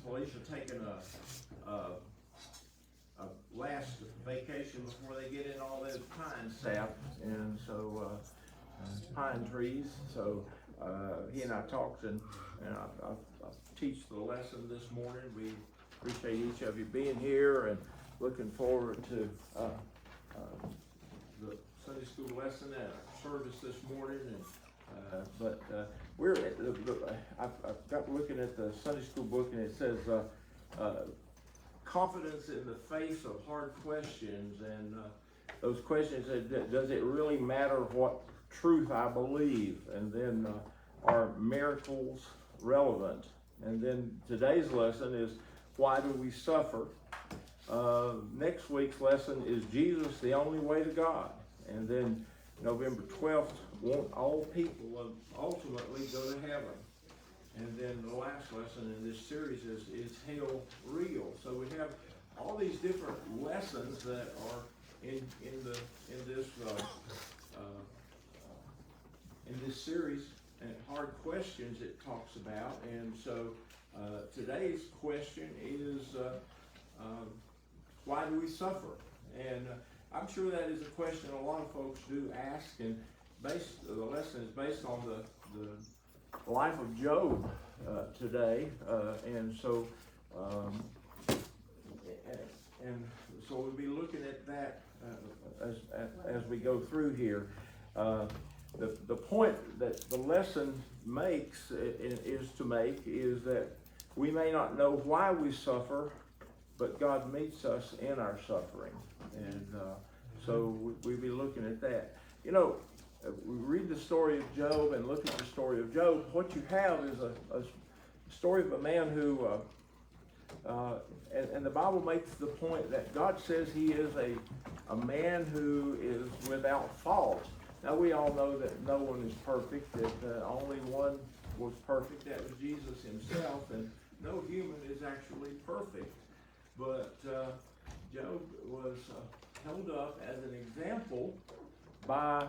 Felicia taking a last vacation before they get in all those pine sap, and so pine trees. So he and I talked, and I teach the lesson this morning. We appreciate each of you being here, and looking forward to the Sunday school lesson at our service this morning. And we're at I've got looking at the Sunday school book, and it says confidence in the face of hard questions, and those questions, does it really matter what truth I believe? And then are miracles relevant? And then today's lesson is, why do we suffer? Next week's lesson is Jesus the only way to God? And then November 12th, won't all people ultimately go to heaven? And then the last lesson in this series is hell real? So we have all these different lessons that are in this series, and hard questions it talks about. And so today's question is, why do we suffer? And I'm sure that is a question a lot of folks do ask, and the lesson is based on the life of Job today, and so we'll be looking at that as we go through here. The point that the lesson makes is that we may not know why we suffer, but God meets us in our suffering, and so we'll be looking at that. You know, we read the story of Job and look at the story of Job. What you have is a story of a man who, and the Bible makes the point that God says he is a man who is without fault. Now we all know that no one is perfect, that only one was perfect, that was Jesus himself, and no human is actually perfect. But Job was held up as an example by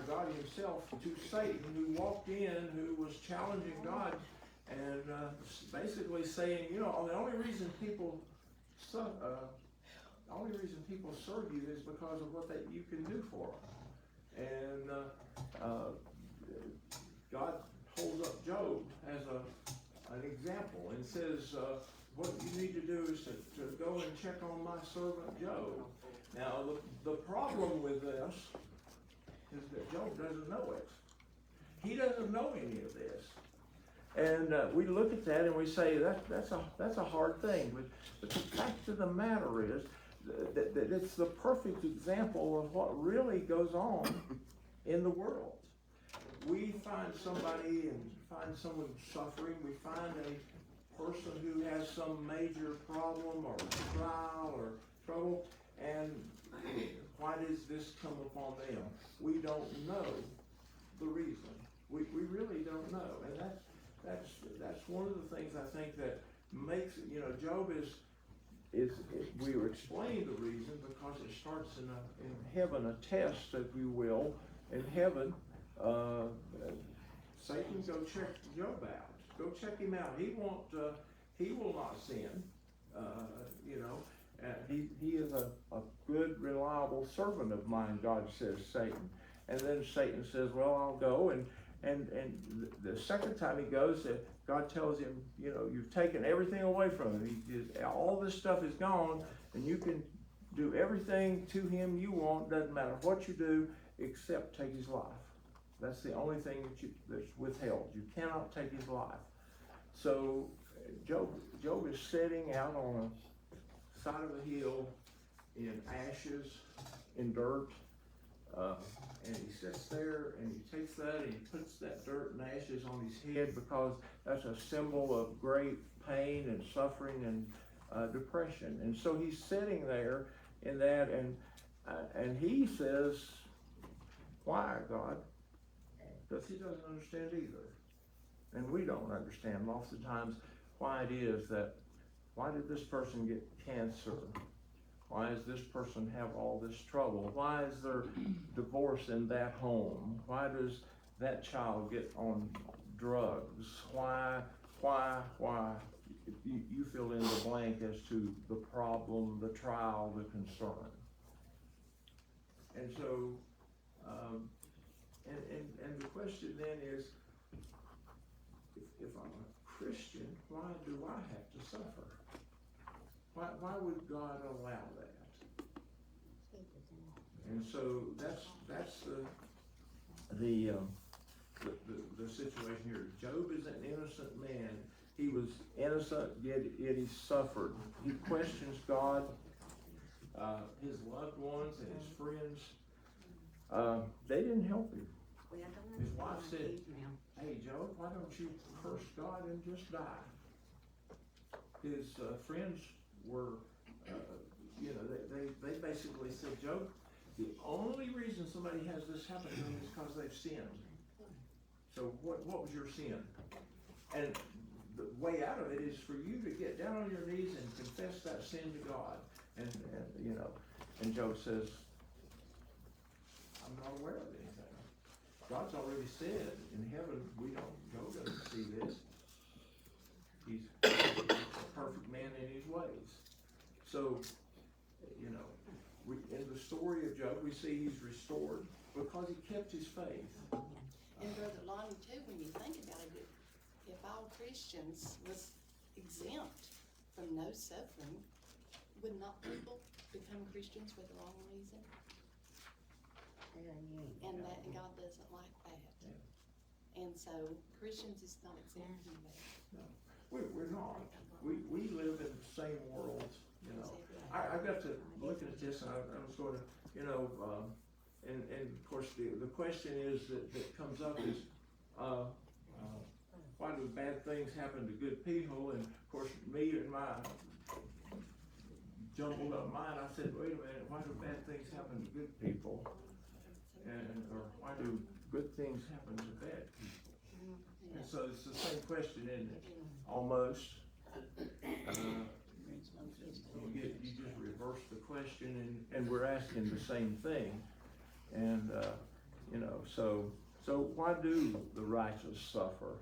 God himself to Satan, who walked in, who was challenging God, and basically saying, you know, the only reason people serve you is because of what you can do for them. And God holds up Job as an example and says, what you need to do is to go and check on my servant Job. Now, the problem with this is that Job doesn't know it. He doesn't know any of this. And we look at that and we say, that's a hard thing. But the fact of the matter is that it's the perfect example of what really goes on in the world. We find somebody and find someone suffering. We find a person who has some major problem or trial or trouble, and why does this come upon them? We don't know the reason. We really don't know, and that's one of the things I think that makes it. You know, Job is we were explaining the reason because it starts in heaven, a test, if you will. In heaven, Satan, go check Job out. Go check him out. He will not sin. You know, he is a good, reliable servant of mine, God says, Satan. And then Satan says, well, I'll go. And the second time he goes, God tells him, you know, you've taken everything away from him. All this stuff is gone, and you can do everything to him you want. Doesn't matter what you do, except take his life. That's the only thing that's withheld. You cannot take his life. So Job is sitting out on a side of a hill in ashes, in dirt, and he sits there and he takes that and he puts that dirt and ashes on his head, because that's a symbol of great pain and suffering and depression. And so he's sitting there in that, and he says, why, God? Because he doesn't understand either. And we don't understand lots of times why it is that, why did this person get cancer? Why does this person have all this trouble? Why is there divorce in that home? Why does that child get on drugs? Why why, you fill in the blank as to the problem, the trial, the concern. And so, and the question then is, if I'm a Christian, why do I have to suffer? Why would God allow that? And so that's the situation here. Job is an innocent man. He was innocent, yet he suffered. He questions God. His loved ones and his friends, they didn't help him. His wife said, "Hey Job, why don't you curse God and just die?" His friends were, they basically said, "Job, the only reason somebody has this happen to them is because they've sinned. So what was your sin?" And the way out of it is for you to get down on your knees and confess that sin to God. And Job says, "I'm not aware of anything. God's already said in heaven, Job doesn't see this. He's a perfect man in his ways." So, in the story of Job, we see he's restored because he kept his faith. And Brother Lonnie, too, when you think about it, if all Christians was exempt from no suffering, would not people become Christians for the wrong reason? And God doesn't like that. Yeah. And so Christians is not exempt from that. No, we're not. We live in the same world. I got to looking at this, and I was going to, and of course the question is that comes up is, why do bad things happen to good people? And of course, me and my jumbled up mind, I said, wait a minute, why do bad things happen to good people? Or why do good things happen to bad people? And so it's the same question, isn't it? Almost. You just reverse the question, and we're asking the same thing. And so why do the righteous suffer?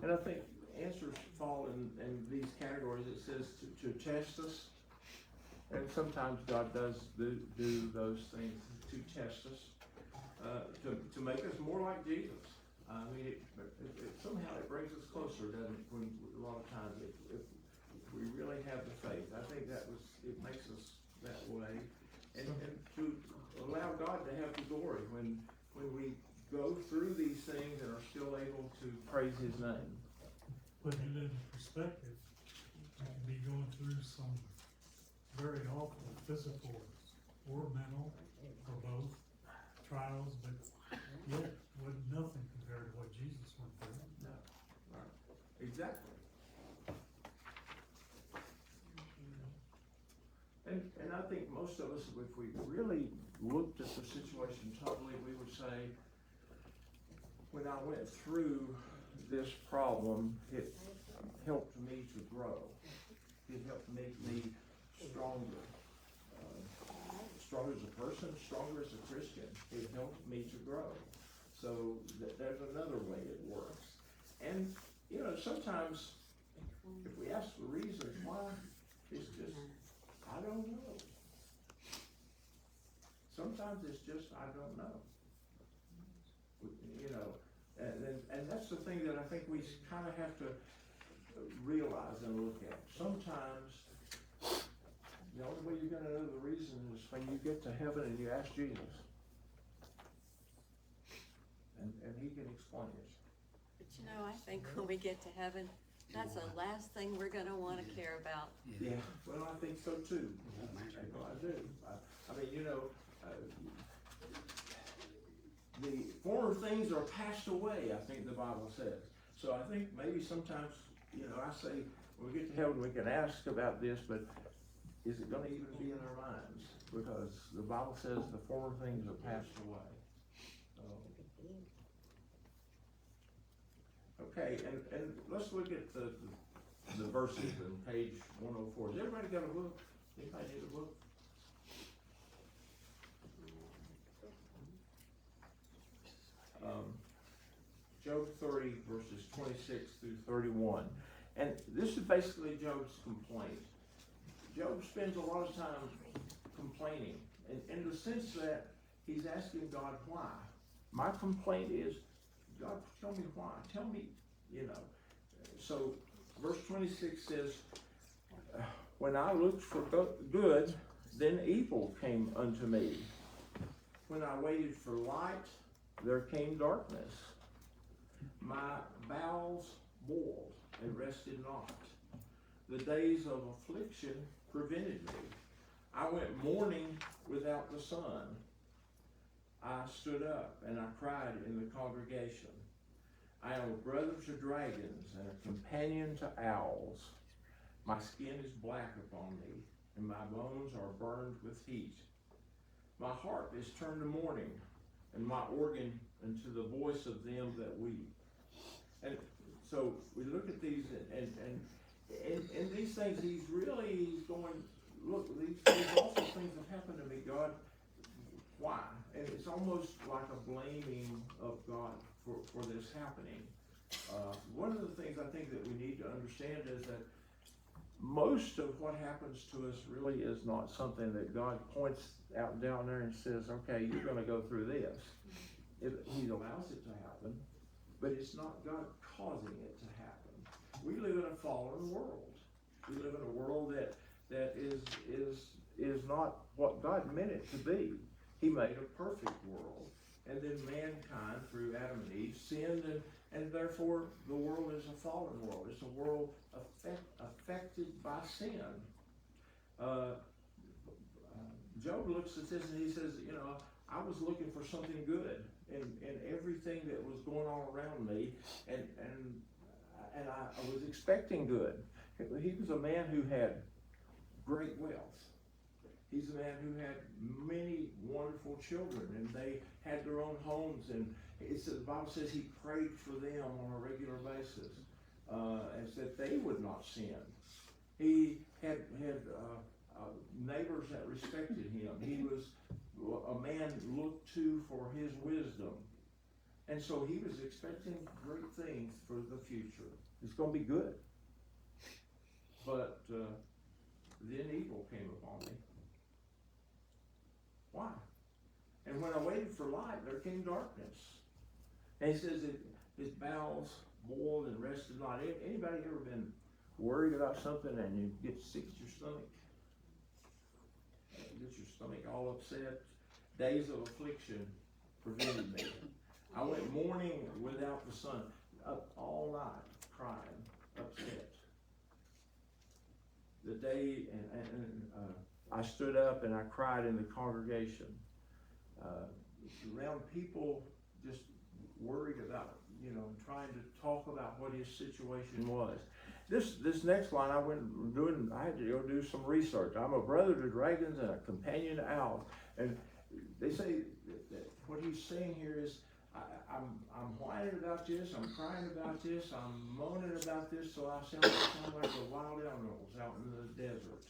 And I think answers fall in these categories. It says to test us, and sometimes God does do those things to test us, to make us more like Jesus. I mean, it somehow it brings us closer, doesn't it? When a lot of times, if we really have the faith, I think it makes us that way, and to allow God to have the glory when we go through these things and are still able to praise His name. Putting it in perspective, you can be going through some very awful physical or mental or both trials, but yet was nothing compared to what Jesus went through. No, right, exactly. And I think most of us, if we really looked at the situation totally, we would say, when I went through this problem, it helped me to grow. It helped make me stronger. Stronger as a person, stronger as a Christian. It helped me to grow. So there's another way it works. And, sometimes if we ask the reasons why, it's just, I don't know. Sometimes it's just, I don't know. And that's the thing that I think we kind of have to realize and look at. Sometimes the only way you're going to know the reason is when you get to heaven and you ask Jesus. And He can explain it. But I think when we get to heaven, that's the last thing we're going to want to care about. Yeah, well, I think so too. I do. I mean, the former things are passed away, I think the Bible says. So I think maybe sometimes, I say, when we get to heaven, we can ask about this, but is it going to even be in our minds? Because the Bible says the former things are passed away. Okay, and let's look at the verses on page 104. Has everybody got a book? Anybody need a book? Job 30, verses 26 through 31. And this is basically Job's complaint. Job spends a lot of time complaining, in the sense that he's asking God why. My complaint is, God, tell me why. Tell me, you know. So, verse 26 says, when I looked for good, then evil came unto me. When I waited for light, there came darkness. My bowels boiled and rested not. The days of affliction prevented me. I went mourning without the sun. I stood up and I cried in the congregation. I am a brother to dragons and a companion to owls. My skin is black upon me, and my bones are burned with heat. My heart is turned to mourning, and my organ into the voice of them that weep. And so we look at these, and these things, he's going, look, these awful things have happened to me, God, why? And it's almost like a blaming of God for this happening. One of the things I think that we need to understand is that most of what happens to us really is not something that God points out down there and says, okay, you're going to go through this. He allows it to happen, but it's not God causing it to happen. We live in a fallen world. We live in a world that is not what God meant it to be. He made a perfect world, and then mankind, through Adam and Eve, sinned, and therefore the world is a fallen world. It's a world affected by sin. Job looks at this and he says, you know, I was looking for something good in everything that was going on around me, and I was expecting good. He was a man who had great wealth. He's a man who had many wonderful children, and they had their own homes, and the Bible says he prayed for them on a regular basis, and said they would not sin. He had neighbors that respected him. He was a man looked to for his wisdom, and so he was expecting great things for the future. It's going to be good, but then evil came upon me. Why? And when I waited for light, there came darkness. And he says that his bowels boiled and rested not. Anybody ever been worried about something and you get sick at your stomach? Get your stomach all upset? Days of affliction prevented me. I went mourning without the sun, up all night, crying, upset. The day, I stood up and I cried in the congregation. Around people just worried about, trying to talk about what his situation was. This next line I had to go do some research. I'm a brother to dragons and a companion to owls. And they say that what he's saying here is, I'm whining about this, I'm crying about this, I'm moaning about this, so I sound like the wild animals out in the desert.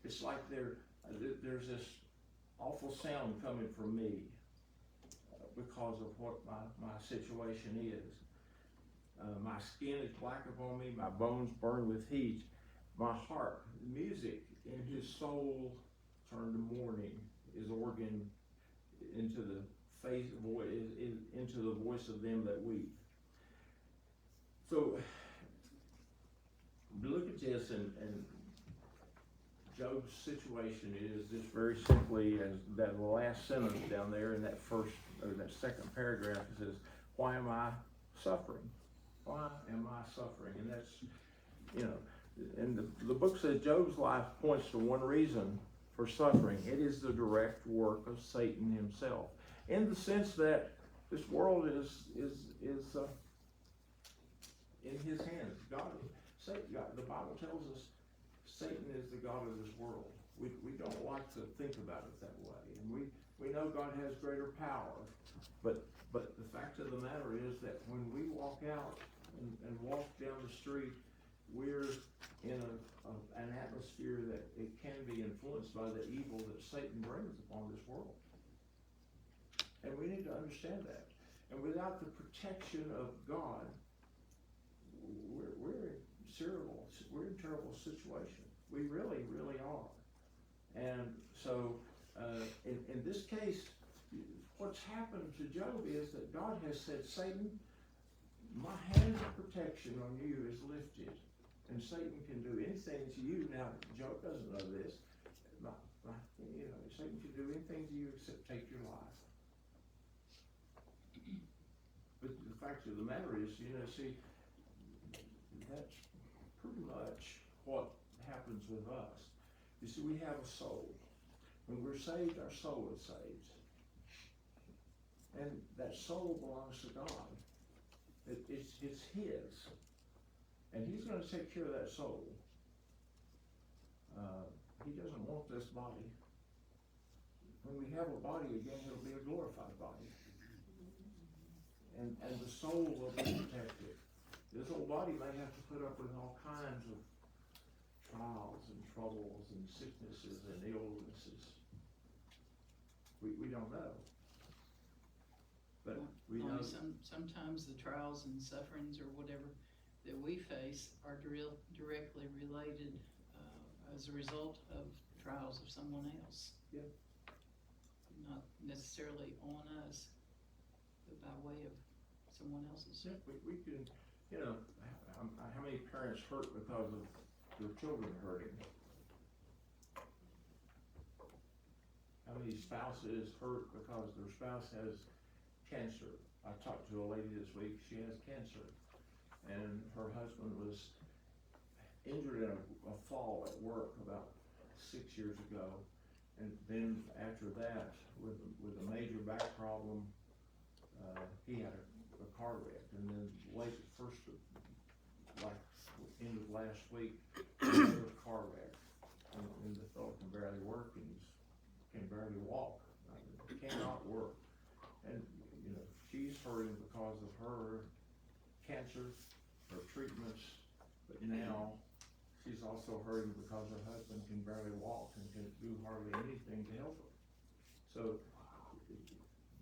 It's like there's this awful sound coming from me because of what my situation is. My skin is black upon me, my bones burn with heat. My heart, music in his soul turned to mourning, his organ into the into the voice of them that weep. So look at this, and Job's situation is just very simply as that last sentence down there in that second paragraph. It says, "Why am I suffering? Why am I suffering?" And that's, and the book says Job's life points to one reason for suffering. It is the direct work of Satan himself, in the sense that this world is in his hands. The Bible tells us Satan is the god of this world. We don't like to think about it that way, and we know God has greater power, but the fact of the matter is that when we walk out and walk down the street, we're in an atmosphere that it can be influenced by the evil that Satan brings upon this world. And we need to understand that. And without the protection of God, we're in terrible situation. We really, really are. And so, in this case, what's happened to Job is that God has said, Satan, my hand of protection on you is lifted, and Satan can do anything to you. Now, Job doesn't know this. Satan can do anything to you except take your life. But the fact of the matter is, see, that's pretty much what happens with us. You see, we have a soul. When we're saved, our soul is saved. And that soul belongs to God. It's His. And He's going to take care of that soul. He doesn't want this body. When we have a body again, it'll be a glorified body. And the soul will be protected. This old body may have to put up with all kinds of trials and troubles and sicknesses and illnesses. We don't know. But we know. Sometimes the trials and sufferings or whatever that we face are directly related as a result of trials of someone else. Yeah. Not necessarily on us, but by way of someone else's. Yeah, we can, how many parents hurt because of their children hurting? How many spouses hurt because their spouse has cancer? I talked to a lady this week, she has cancer, and her husband was injured in a fall at work about 6 years ago, and then after that, with a major back problem, he had a car wreck, and then end of last week, another car wreck, and the fellow can barely work, and can barely walk, cannot work, and she's hurting because of her cancer, her treatments, but now she's also hurting because her husband can barely walk and can do hardly anything to help her. So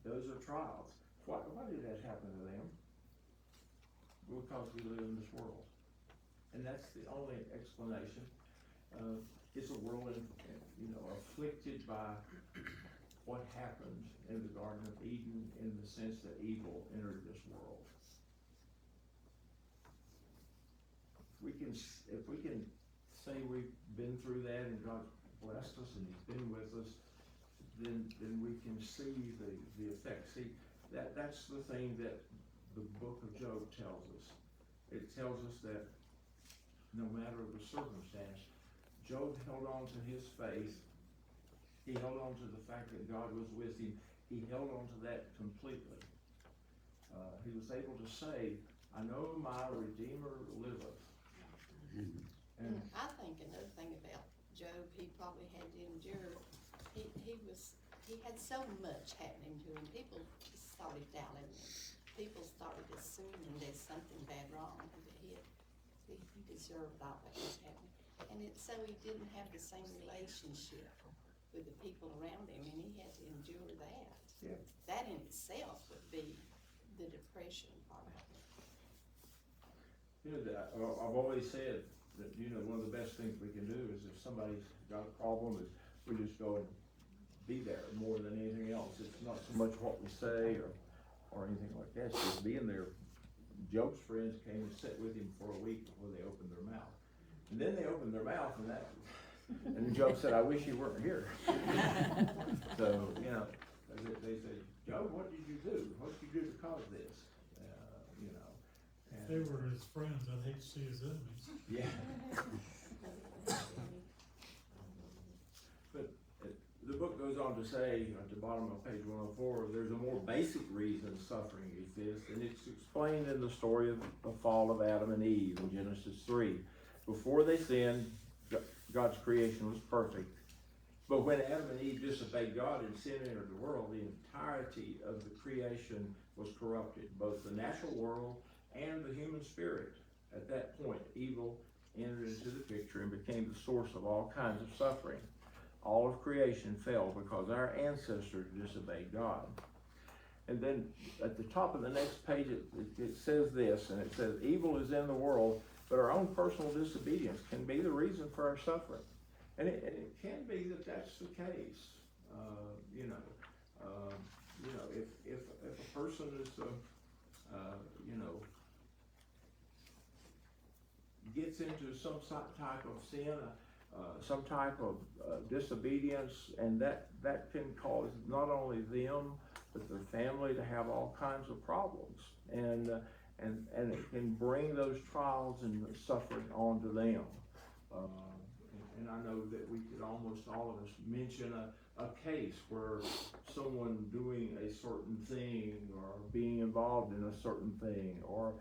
those are trials. Why did that happen to them? Because we live in this world, and that's the only explanation. It's a world, afflicted by what happened in the Garden of Eden, in the sense that evil entered this world. If we can say we've been through that and God's blessed us and He's been with us, then we can see the effects. See, that's the thing that the book of Job tells us. It tells us that no matter the circumstance, Job held on to his faith. He held on to the fact that God was with him. He held on to that completely. He was able to say, I know my Redeemer liveth. And I think another thing about Job, he probably had to endure. He had so much happening to him. People started doubting him. People started assuming there's something bad wrong with him. He deserved all that was happening. And so he didn't have the same relationship with the people around him, and he had to endure that. Yeah. That in itself would be the depression part of it. I've always said that, one of the best things we can do is if somebody's got a problem, is we just go and be there more than anything else. It's not so much what we say or anything like that, it's just being there. Job's friends came and sat with him for a week before they opened their mouth. And then they opened their mouth and Job said, I wish you weren't here. So, they said, Job, what did you do? What did you do to cause this? If they were his friends, I'd hate to see his enemies. Yeah. But the book goes on to say, at the bottom of page 104, there's a more basic reason suffering exists, and it's explained in the story of the fall of Adam and Eve in Genesis 3. Before they sinned, God's creation was perfect. But when Adam and Eve disobeyed God and sin entered the world, the entirety of the creation was corrupted, both the natural world and the human spirit. At that point, evil entered into the picture and became the source of all kinds of suffering. All of creation fell because our ancestors disobeyed God. And then at the top of the next page, it says this, and it says, evil is in the world, but our own personal disobedience can be the reason for our suffering. And it can be that that's the case. If a person is, gets into some type of sin, some type of disobedience, and that can cause not only them but their family to have all kinds of problems, and it can bring those trials and suffering onto them. And I know that we could almost all of us mention a case where someone doing a certain thing or being involved in a certain thing, or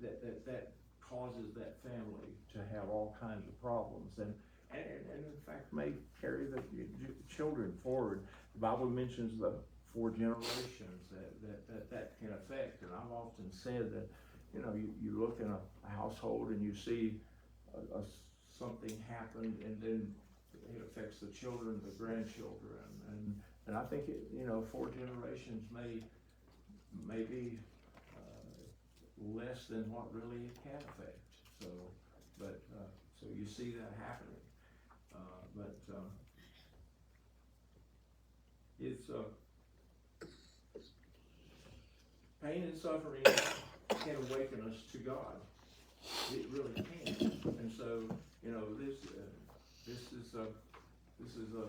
that causes that family to have all kinds of problems, and in fact may carry the children forward. The Bible mentions the 4 generations that can affect, and I've often said that, you look in a household and you see something happen, and then it affects the children, the grandchildren, and I think 4 generations may be less than what really it can affect. So you see that happening, it's pain and suffering can awaken us to God. It really can, and so this is a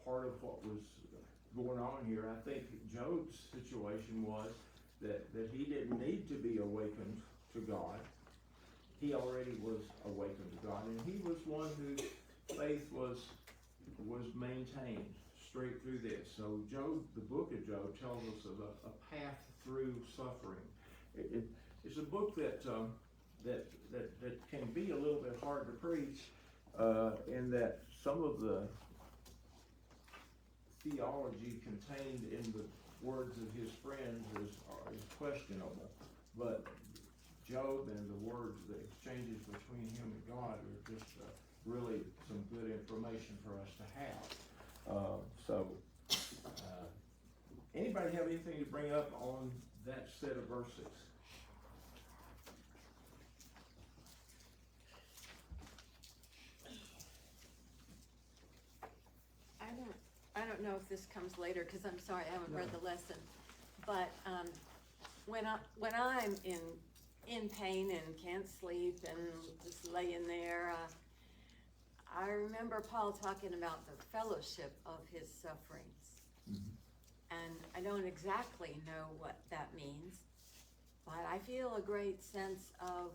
part of what was going on here. I think Job's situation was that he didn't need to be awakened to God. He already was awakened to God, and he was one whose faith was maintained straight through this. So Job, the book of Job, tells us of a path through suffering. It's a book that can be a little bit hard to preach, in that some of the theology contained in the words of his friends is questionable, but Job and the words, the exchanges between him and God are just really some good information for us to have. Anybody have anything to bring up on that set of verses? I don't know if this comes later, because I'm sorry, I haven't read the lesson. But when I'm in pain and can't sleep and just laying there, I remember Paul talking about the fellowship of his sufferings. Mm-hmm. And I don't exactly know what that means, but I feel a great sense of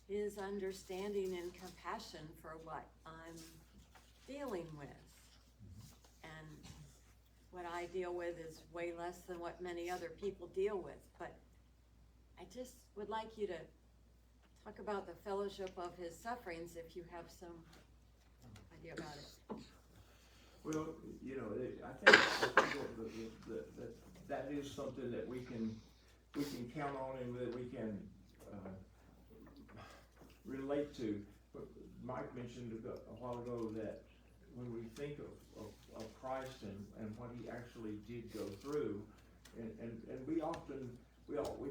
his understanding and compassion for what I'm dealing with. And what I deal with is way less than what many other people deal with. But I just would like you to talk about the fellowship of his sufferings, if you have some idea about it. Well, I think that is something that we can count on, and that we can relate to. But Mike mentioned a while ago that when we think of Christ and what he actually did go through, and we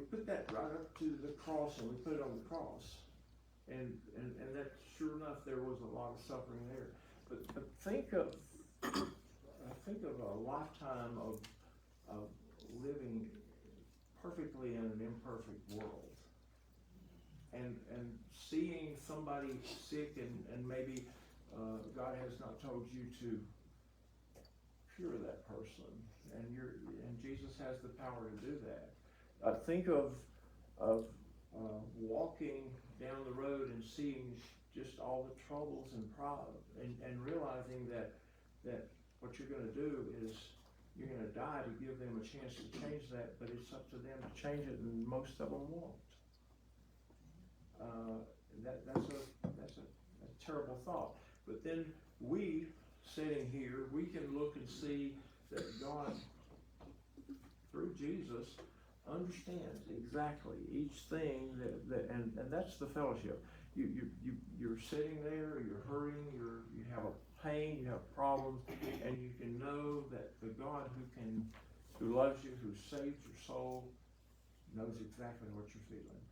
put that right up to the cross, and we put it on the cross, and that sure enough there was a lot of suffering there. But think of a lifetime of living perfectly in an imperfect world, and seeing somebody sick, and maybe God has not told you to cure that person, and Jesus has the power to do that. Think of walking down the road and seeing just all the troubles and problems, and realizing that what you're going to do is you're going to die to give them a chance to change that, but it's up to them to change it, and most of them won't. That's a terrible thought. But then we, sitting here, we can look and see that God, through Jesus, understands exactly each thing and that's the fellowship. you're sitting there, you're hurting, you have a pain, you have problems, and you can know that the God who loves you, who saved your soul, knows exactly what you're feeling.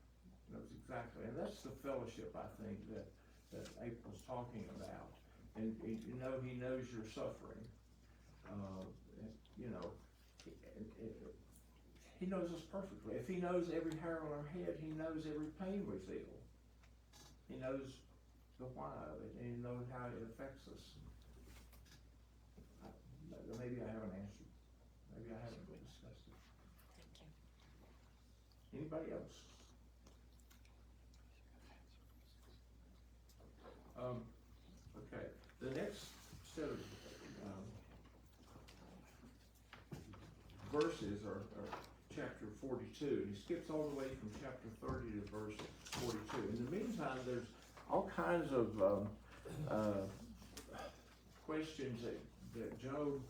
Knows exactly, and that's the fellowship, I think, that April's talking about. And you know, he knows your suffering. You know, he knows us perfectly. If he knows every hair on our head, he knows every pain we feel. He knows the why of it, and he knows how it affects us. Maybe I haven't answered. Maybe I haven't discussed it. Thank you. Anybody else? Okay, the next set of verses are chapter 42. He skips all the way from chapter 30 to verse 42. In the meantime, there's all kinds of questions that Job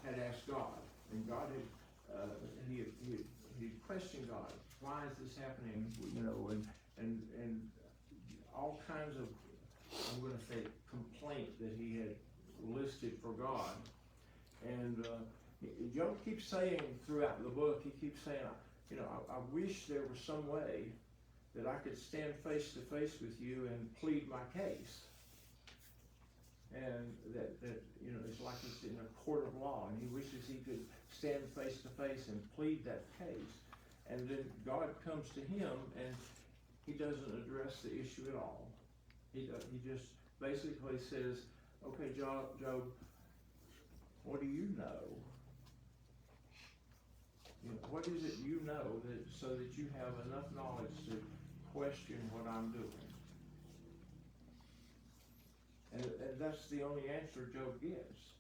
had asked God, and God had he questioned God. Why is this happening? You know, and all kinds of, I'm going to say, complaint that he had listed for God. And Job keeps saying throughout the book, he keeps saying, you know, I wish there was some way that I could stand face to face with you and plead my case. And that you know, it's like it's in a court of law, and he wishes he could stand face to face and plead that case. And then God comes to him, and he doesn't address the issue at all. He just basically says, okay, Job, what do you know? You know, what is it you know so that you have enough knowledge to question what I'm doing? And that's the only answer Job gives.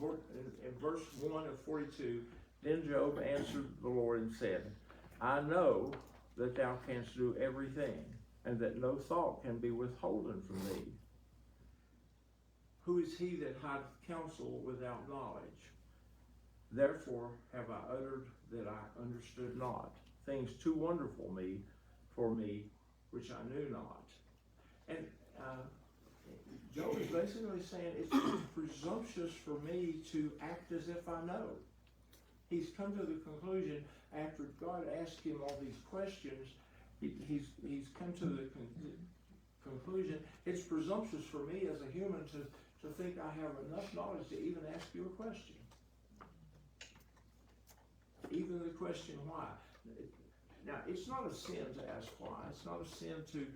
In verse 1 of 42, then Job answered the Lord and said, I know that thou canst do everything, and that no thought can be withholden from thee. Who is he that hideth counsel without knowledge? Therefore have I uttered that I understood not, things too wonderful for me, which I knew not. And Job is basically saying it's presumptuous for me to act as if I know. He's come to the conclusion, after God asked him all these questions, he's come to the conclusion, it's presumptuous for me as a human to think I have enough knowledge to even ask you a question. Even the question why. Now, it's not a sin to ask why. It's not a sin to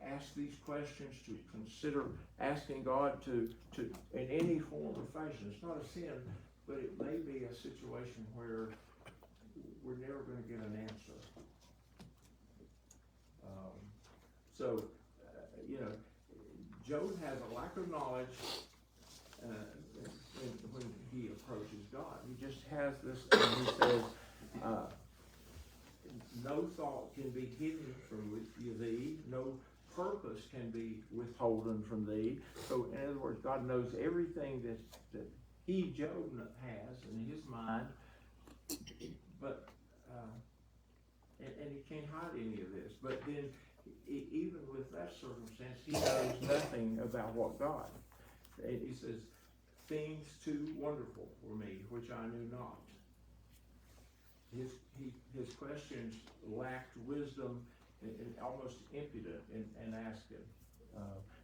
ask these questions, to consider asking God to in any form or fashion. It's not a sin, but it may be a situation where we're never going to get an answer. You know, Job has a lack of knowledge when he approaches God. He just has this, and he says, no thought can be hidden from thee, no purpose can be withholden from thee. So in other words, God knows everything that he, Job, has in his mind, but and he can't hide any of this. But then even with that circumstance, he knows nothing about what God. And he says, things too wonderful for me, which I knew not. His questions lacked wisdom and almost impudent in asking.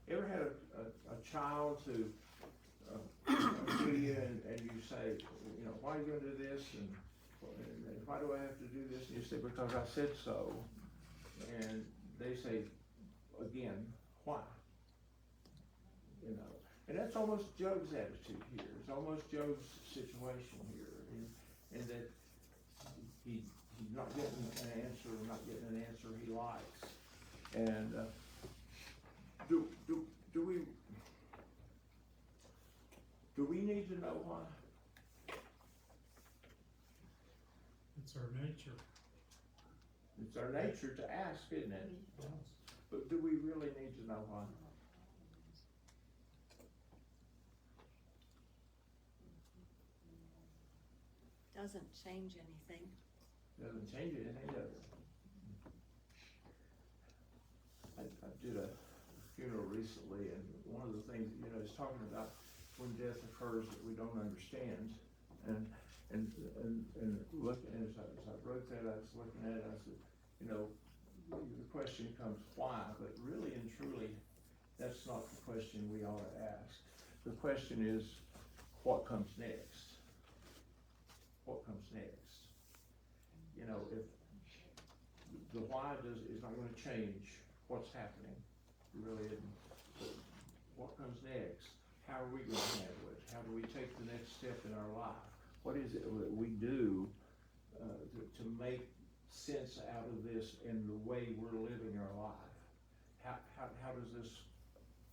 Ever had a child who comes to you and you say, you know, why are you going to do this? And why do I have to do this? And you say, because I said so. And they say, again, why? You know, and that's almost Job's attitude here. It's almost Job's situation here, in that he's not getting an answer he likes. And do we need to know why? It's our nature. It's our nature to ask, isn't it? Yes. But do we really need to know why? Doesn't change anything. Doesn't change anything, does it? I did a funeral recently, and one of the things, is talking about when death occurs that we don't understand. And looking, as I wrote that, I was looking at it, I said, the question comes, why? But really and truly, that's not the question we ought to ask. The question is, what comes next? What comes next? If the why is not going to change what's happening, it really isn't. But what comes next? How are we going to handle it? How do we take the next step in our life? What is it that we do to make sense out of this in the way we're living our life? How does this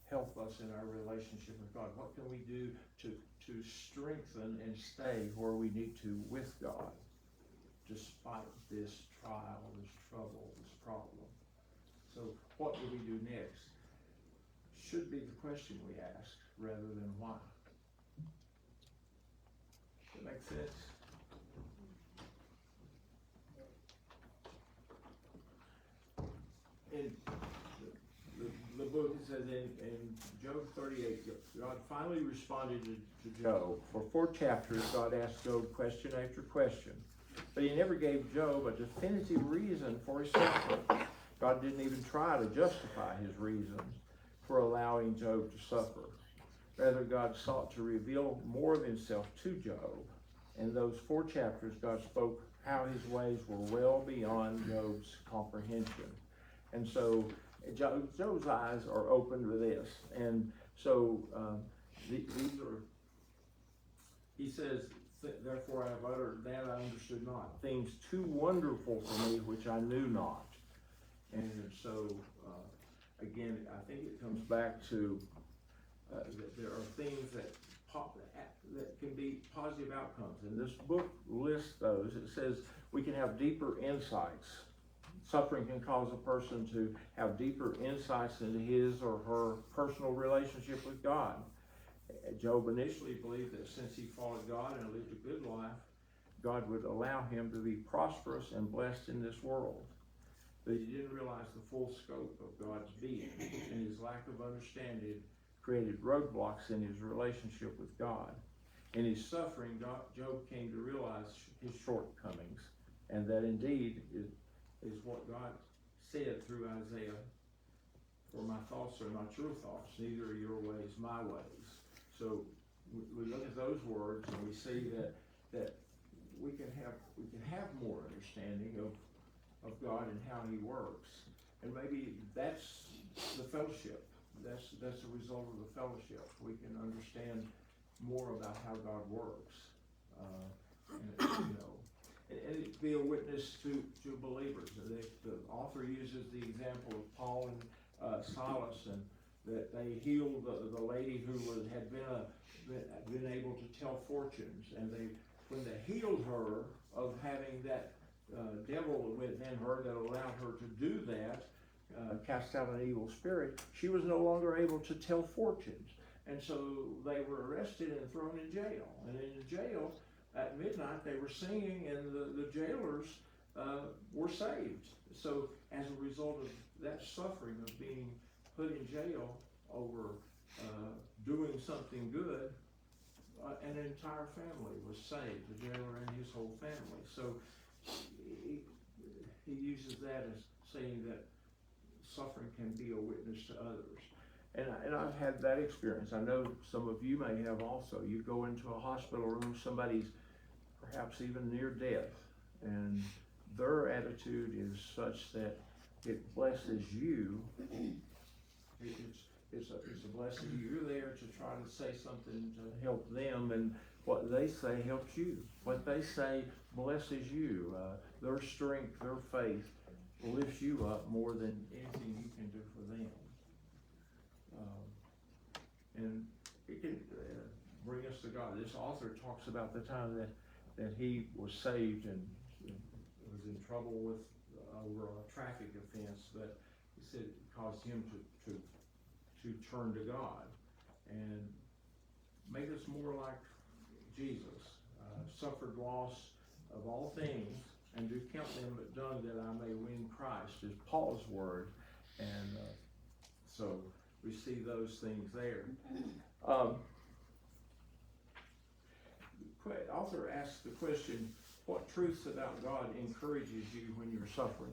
help us in our relationship with God? What can we do to strengthen and stay where we need to with God, despite this trial, this trouble, this problem? So what do we do next? Should be the question we ask rather than why. Does that make sense? In the book, it says in Job 38, God finally responded to Job. For 4 chapters, God asked Job question after question, but he never gave Job a definitive reason for his suffering. God didn't even try to justify his reasons for allowing Job to suffer. Rather, God sought to reveal more of himself to Job. In those 4 chapters, God spoke how his ways were well beyond Job's comprehension. And so Job's eyes are open to this. And so these are, he says, therefore I have uttered that I understood not, things too wonderful for me which I knew not. And so, again, I think it comes back to that there are things that can be positive outcomes. And this book lists those. It says we can have deeper insights. Suffering can cause a person to have deeper insights into his or her personal relationship with God. Job initially believed that since he followed God and lived a good life, God would allow him to be prosperous and blessed in this world. But he didn't realize the full scope of God's being, and his lack of understanding created roadblocks in his relationship with God. In his suffering, Job came to realize his shortcomings, and that indeed is what God said through Isaiah, for my thoughts are not your thoughts, neither are your ways my ways. So we look at those words and we see that we can have more understanding of God and how he works. And maybe that's the fellowship. That's a result of the fellowship. We can understand more about how God works. And it be a witness to believers. The author uses the example of Paul and Silas, and that they healed the lady who had been able to tell fortunes, and when they healed her of having that devil within her that allowed her to do that, cast out an evil spirit, she was no longer able to tell fortunes. And so they were arrested and thrown in jail. And in the jail, at midnight, they were singing, and the jailers were saved. So as a result of that suffering of being put in jail over doing something good, an entire family was saved, the jailer and his whole family. So he uses that as saying that suffering can be a witness to others. And I've had that experience. I know some of you may have also. You go into a hospital room, somebody's perhaps even near death, and their attitude is such that it blesses you. It's a blessing. You're there to try to say something to help them, and what they say helps you. What they say blesses you. Their strength, their faith lifts you up more than anything you can do for them. And it can bring us to God. This author talks about the time that he was saved and was in trouble with over a traffic offense, but he said it caused him to turn to God and make us more like Jesus, suffered loss of all things, and do count them but done that I may win Christ, is Paul's word. And, so we see those things there. Author asks the question, what truths about God encourages you when you're suffering?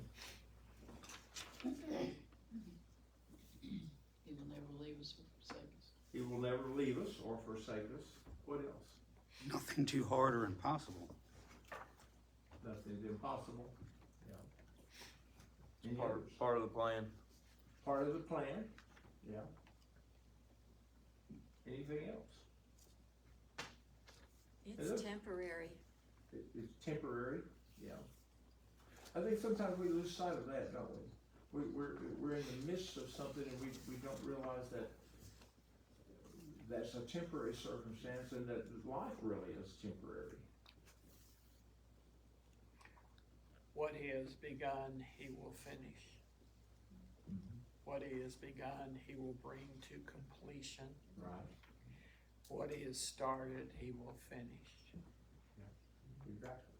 He will never leave us or forsake us. He will never leave us or forsake us. What else? Nothing too hard or impossible. Nothing's impossible. Yeah. Any others? Part of the plan. Part of the plan. Yeah. Anything else? It's temporary. It's temporary. Yeah. I think sometimes we lose sight of that, don't we? We're in the midst of something and we don't realize that that's a temporary circumstance and that life really is temporary. What he has begun, he will finish. What he has begun, he will bring to completion. Right. What he has started, he will finish. Exactly.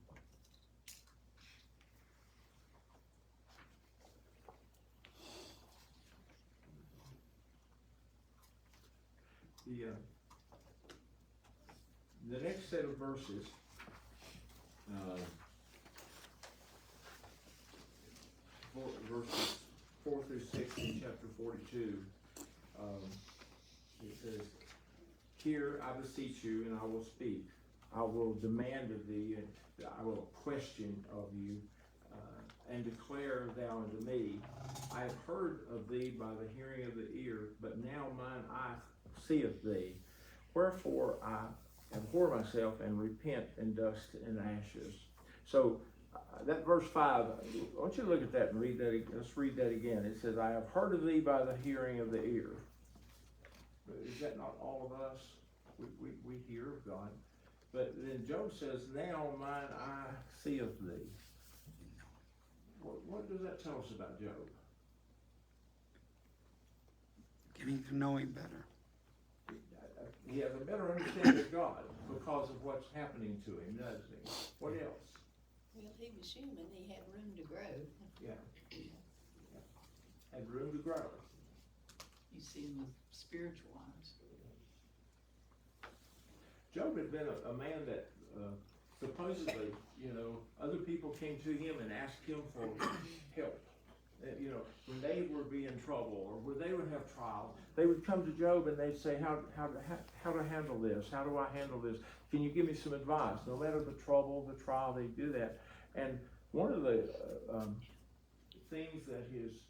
The next set of verses, verses 4 through 6 in chapter 42, it says, "Hear, I beseech you, and I will speak. I will demand of thee, and I will question of you, and declare thou unto me. I have heard of thee by the hearing of the ear, but now mine eye seeth thee. Wherefore I abhor myself and repent in dust and ashes." So that verse 5, I want you to look at that and read that. Let's read that again. It says, "I have heard of thee by the hearing of the ear." But is that not all of us? We hear of God. But then Job says, "Now mine eye seeth thee." What does that tell us about Job? Getting to know him better. He has a better understanding of God because of what's happening to him, doesn't he? What else? Well, he was human, he had room to grow. Yeah. Had room to grow. You see him with spiritual eyes. Job had been a man that supposedly, other people came to him and asked him for help. When they would be in trouble or when they would have trials, they would come to Job and they'd say, how to handle this? How do I handle this? Can you give me some advice? No matter the trouble, the trial, they do that. And one of the things that his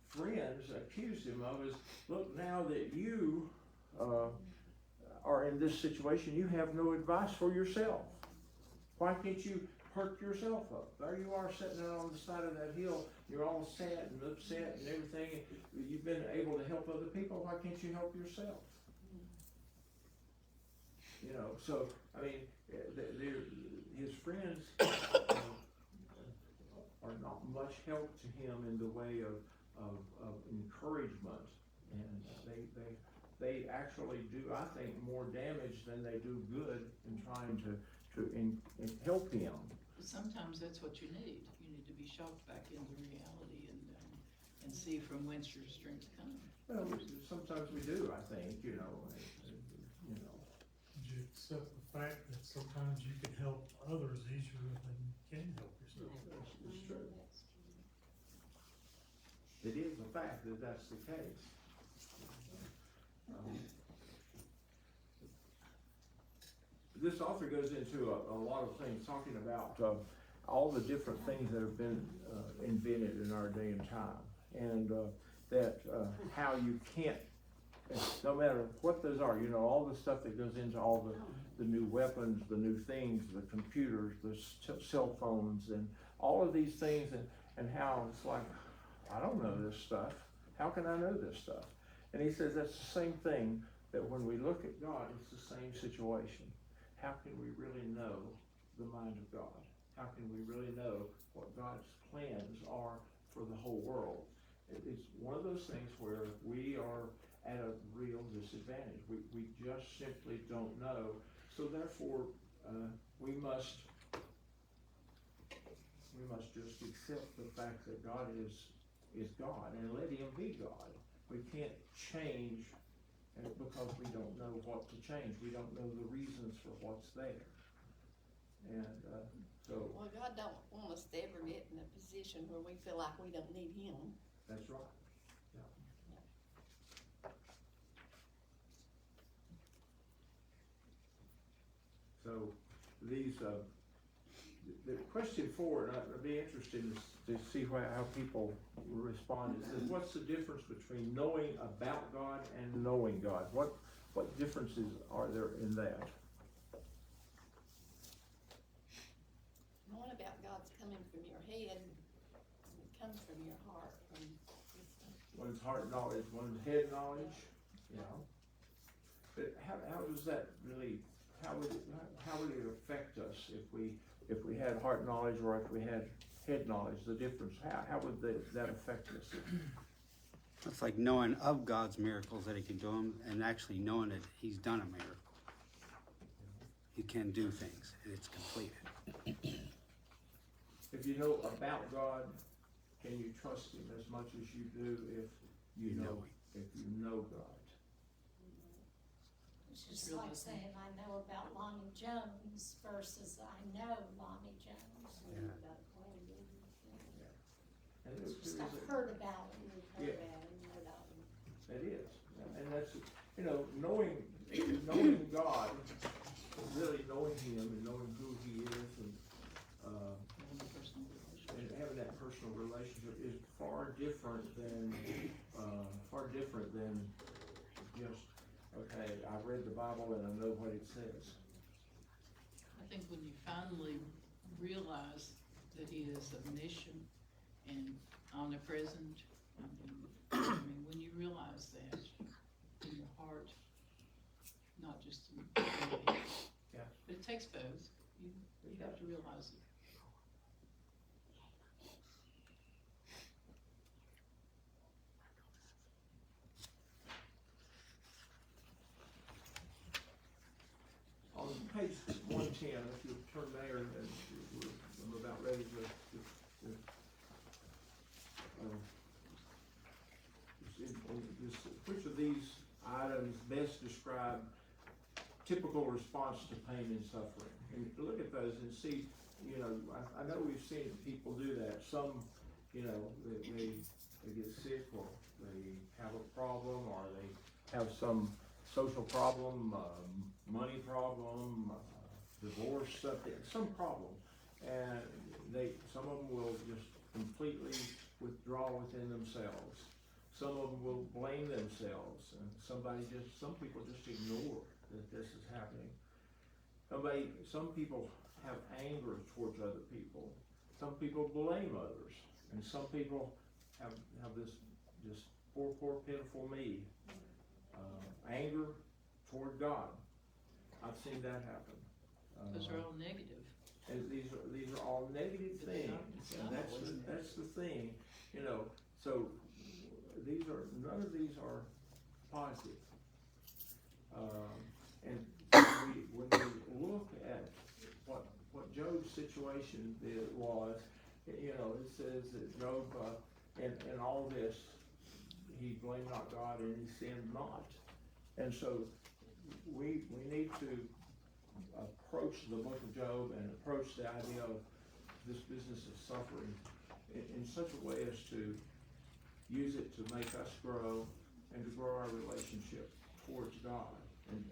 friends accused him of is, look, now that you are in this situation, you have no advice for yourself. Why can't you perk yourself up? There you are sitting out on the side of that hill, you're all sad and upset and everything, you've been able to help other people, why can't you help yourself? So, I mean, his friends are not much help to him in the way of encouragement, and they actually do, I think, more damage than they do good in trying to help him. But sometimes that's what you need. You need to be shocked back into reality and see from whence your strength comes. Well, sometimes we do, I think, Would you accept the fact that sometimes you can help others easier than you can help yourself? It's true. It is a fact that that's the case. This author goes into a lot of things, talking about all the different things that have been invented in our day and time, and that how you can't, no matter what those are, all the stuff that goes into all the new weapons, the new things, the computers, the cell phones, and all of these things, and how it's like, I don't know this stuff. How can I know this stuff? And he says that's the same thing, that when we look at God, it's the same situation. How can we really know the mind of God? How can we really know what God's plans are for the whole world? It's one of those things where we are at a real disadvantage. We just simply don't know. So therefore, we must just accept the fact that God is is God, and let him be God. We can't change because we don't know what to change. We don't know the reasons for what's there. And so Well, God don't want us to ever get in a position where we feel like we don't need him. that's right. So these, the question 4, and I'd be interested to see how people respond. It says, what's the difference between knowing about God and knowing God? What differences are there in that? Knowing about God's coming from your head, and it comes from your heart, from One's heart knowledge, one's head knowledge, you know. But how does that really, how would it affect us if we had heart knowledge or if we had head knowledge? The difference, how would that affect us? It's like knowing of God's miracles that he can do them and actually knowing that he's done a miracle. He can do things and it's completed. If you know about God, can you trust him as much as you do if you know God? It's just like saying I know about Lonnie Jones versus I know Lonnie Jones. Yeah. And It's there just is I've heard about him. Yeah. It is, and that's, you know, knowing God, really knowing him and knowing who he is, and having that personal relationship is far different than just, okay, I've read the Bible and I know what it says. I think when you finally realize that he is omniscient and omnipresent, I mean, when you realize that in your heart, not just in your head. Yeah. But it takes both. You have to realize it. On page 110, if you turn there, and I'm about ready which of these items best describe typical response to pain and suffering? And look at those and see, you know, I know we've seen people do that. Some, you know, they get sick, or they have a problem, or they have some social problem, money problem, divorce, something, some problem. And some of them will just completely withdraw within themselves. Some of them will blame themselves, and some people just ignore that this is happening. Some people have anger towards other people. Some people blame others, and some people have this poor pitiful me. Anger toward God. I've seen that happen. Those are all negative. And these are all negative things, and that's the thing, you know. So none of these are positive. And when we look at what Job's situation was, you know, it says that Job, in all this, he blamed not God and he sinned not. And so we need to approach the book of Job and approach the idea of this business of suffering in such a way as to use it to make us grow and to grow our relationship towards God, and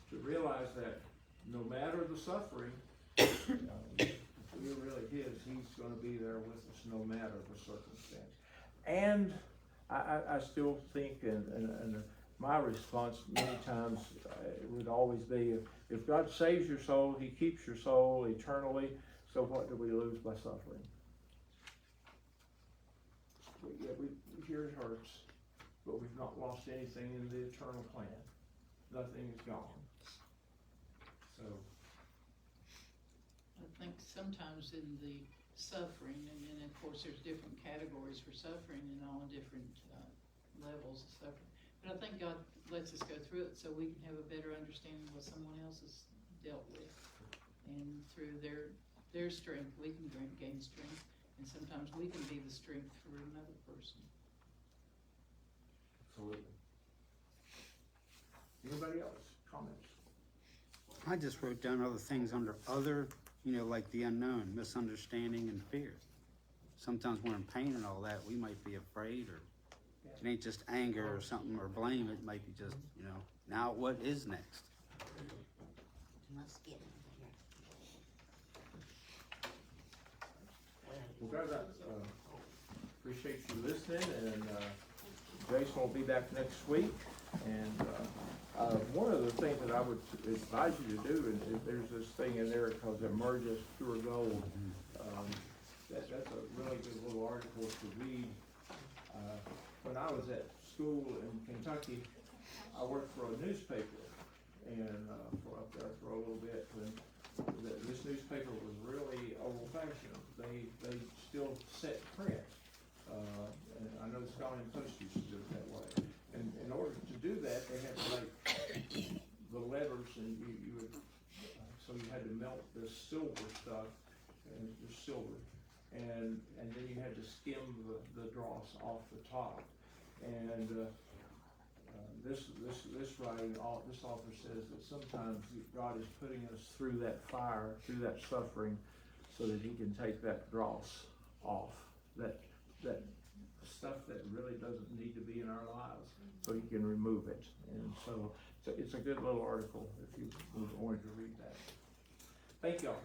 to realize that no matter the suffering, if we're really his, he's going to be there with us no matter the circumstance. And I still think, and my response many times would always be, if God saves your soul, he keeps your soul eternally, so what do we lose by suffering? Here it hurts, but we've not lost anything in the eternal plan. Nothing is gone. So I think sometimes in the suffering, and then of course there's different categories for suffering and all different levels of suffering. But I think God lets us go through it so we can have a better understanding of what someone else has dealt with. And through their strength, we can gain strength. And sometimes we can be the strength for another person. Absolutely. Anybody else? Comments? I just wrote down other things under other, like the unknown, misunderstanding and fear. Sometimes we're in pain and all that, we might be afraid, or it ain't just anger or something or blame, it might be just, now what is next? Well, guys, I appreciate you listening, and Jason will be back next week. And one of the things that I would advise you to do, and there's this thing in there called Emerge as Pure Gold. That's a really good little article to read. When I was at school in Kentucky, I worked for a newspaper, and for up there for a little bit. And this newspaper was really old-fashioned. They still set print. And I know the Scotland Post used to do it that way. And in order to do that, they had to make the letters, and you would, so you had to melt this silver stuff, and just silver, and then you had to skim the dross off the top. And this writing, this author says that sometimes God is putting us through that fire, through that suffering, so that He can take that dross off, that stuff that really doesn't need to be in our lives, so He can remove it. And so it's a good little article if you wanted to read that. Thank y'all.